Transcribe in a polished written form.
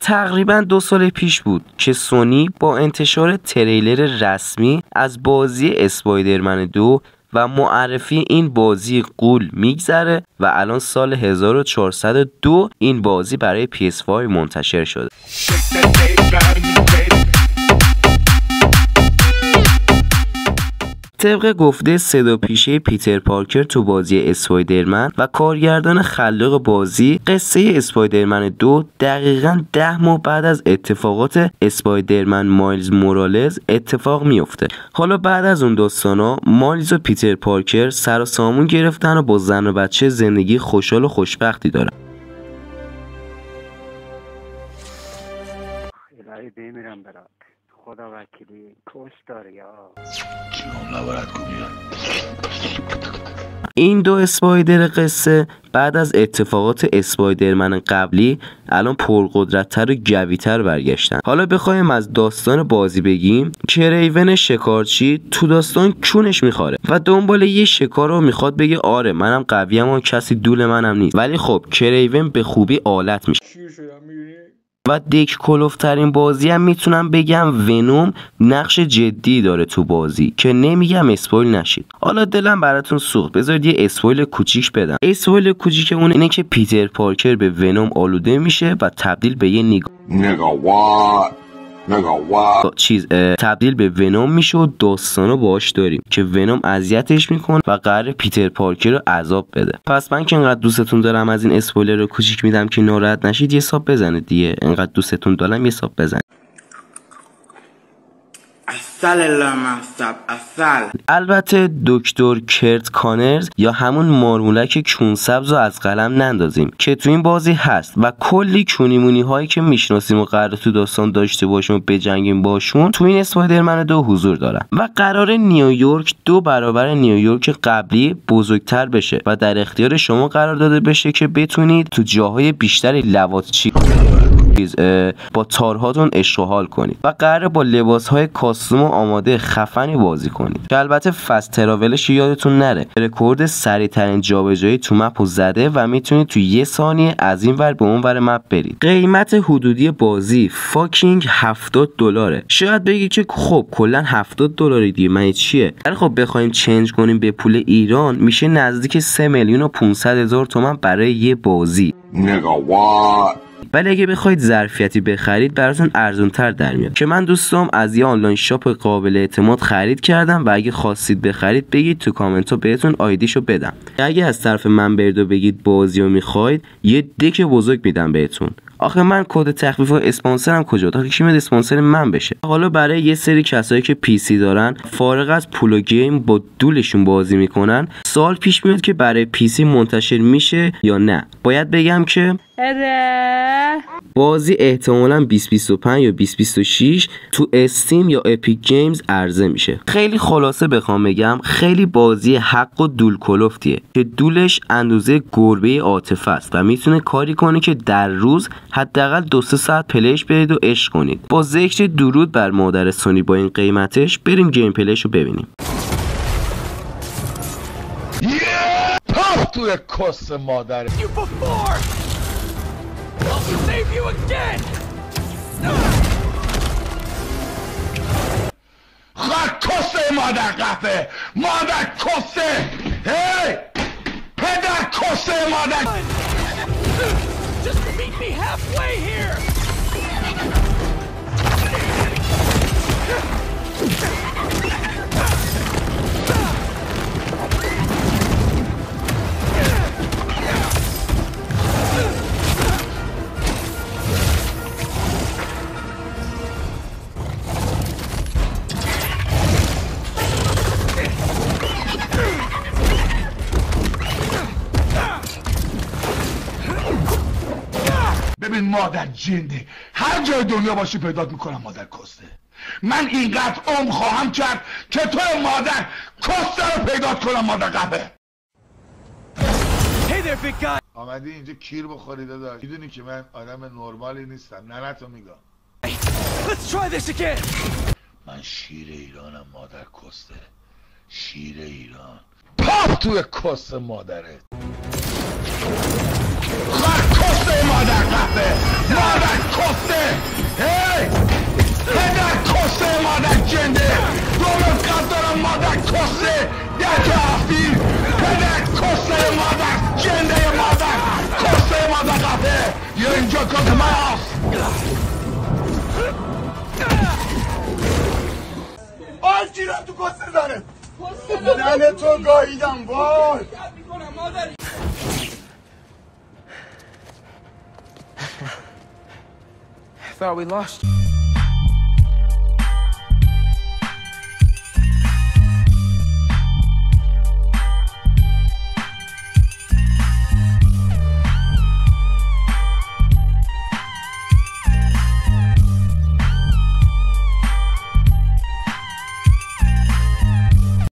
تقریبا 2 سال پیش بود که سونی با انتشار تریلر رسمی از بازی اسپایدرمن 2 و معرفی این بازی غول میگذره و الان سال 1402 این بازی برای PS5 منتشر شده. طبق گفته صدا پیشه پیتر پارکر تو بازی اسپایدرمن و کارگردان خلاق بازی، قصه اسپایدرمن 2 دقیقاً 10 ماه بعد از اتفاقات اسپایدرمن مایلز مورالز اتفاق میفته. حالا بعد از اون داستانا مایلز و پیتر پارکر سر و سامون گرفتن و با زن و بچه زندگی خوشحال و خوشبختی دارن. الهی بمیرم برات، خدا وکیلی کش داری یا این دو اسپایدر قصه بعد از اتفاقات اسپایدرمن قبلی الان پرقدرت‌تر و جوی‌تر برگشتن. حالا بخوایم از داستان بازی بگیم، کریون شکارچی تو داستان کونش میخواره و دنبال یه شکار رو میخواد بگه آره منم قویم و کسی دول منم نیست، ولی خب کریون به خوبی آلت میشه. و دک کلوفترین بازی هم میتونم بگم ونوم نقش جدی داره تو بازی که نمیگم اسپویل نشید. حالا دلم براتون سوخت، بذارید یه اسپویل کوچیک بدم. اسپویل کوچیک اون اینه که پیتر پارکر به ونوم آلوده میشه و تبدیل به یه تبدیل به ونوم میشه و داستانو باهاش داریم که ونوم اذیتش میکنه و قراره پیتر پارکر رو عذاب بده. پس من که انقدر دوستتون دارم از این اسپویلر رو کوچیک میدم که ناراحت نشید، یه ساب بزنید دیگه. انقدر دوستتون دارم، یه ساب بزنید. البته دکتر کرت کانرز یا همون مارمولک کونسبز رو از قلم نندازیم که تو این بازی هست و کلی کونیمونی هایی که میشناسیم و قرار تو داستان داشته باشیم و بجنگیم باشون تو این اسپایدرمن 2 حضور دارن و قرار نیویورک 2 برابر نیویورک قبلی بزرگتر بشه و در اختیار شما قرار داده بشه که بتونید تو جاهای بیشتری لواطچی با تارهاتون اشغال کنید و قراره با لباسهای کاستوم آماده خفنی بازی کنید که البته فست تراولش یادتون نره رکورد سریع ترین جابجایی تو مپ زده و میتونید تو 1 ثانیه از این ور به اون ور مپ برید. قیمت حدودی بازی فاکینگ $70. شاید بگی که خب کلا $70 دیگه من چیه، ولی خب بخوایم چنج کنیم به پول ایران میشه نزدیک 3,500,000 تومان برای یه بازی. ولی اگه بخواید ظرفیتی بخرید براتون ارزان‌تر در میاد که من دوستام از یه آنلاین شاپ قابل اعتماد خرید کردم و اگه خواستید بخرید بگید تو کامنت ها بهتون آیدیشو بدم. اگه از طرف من برید و بگید بازیو میخواید یه دک بزرگ میدم بهتون. آخه من کد تخفیف و اسپانسرم کجا؟ تا کی میاد اسپانسر من بشه؟ حالا برای یه سری کسایی که پی سی دارن فارغ از پول و گیم با دولشون بازی میکنن، سوال پیش میاد که برای پی سی منتشر میشه یا نه. باید بگم که بازی احتمالاً 2025 یا 2026 تو استیم یا اپیک گیمز عرضه میشه. خیلی خلاصه بخوام بگم خیلی بازی حق و دول کلفتیه که دولش اندازه گربه عاطفه است و میتونه کاری کنه که در روز حداقل 2-3 ساعت پلیش برید و عشق کنید. با ذکر درود بر مادر سونی با این قیمتش بریم گیم پلیشو ببینیم. توی کس مادر خواهد کسه مادر قفه مادر کسه هی پدر کسه مادر Just meet me halfway here ببین مادر جنده هر جای دنیا باشی پیدات میکنم مادر کسته. من اینقدر خواهم کرد که تو مادر کسته رو پیدات کنم مادر قبه. آمدی اینجا کیر بخوری داداش، میدونی که من آدم نرمالی نیستم. نه تو میگم من شیر ایرانم مادر کسته، شیر ایران. پاپ توی کس مادره خواهد کسته مادر قبه مادر کسته اینجا کارت من هست. آج گیرم تو کسته زنه زنه تو گاهیدم وای. I thought we lost you.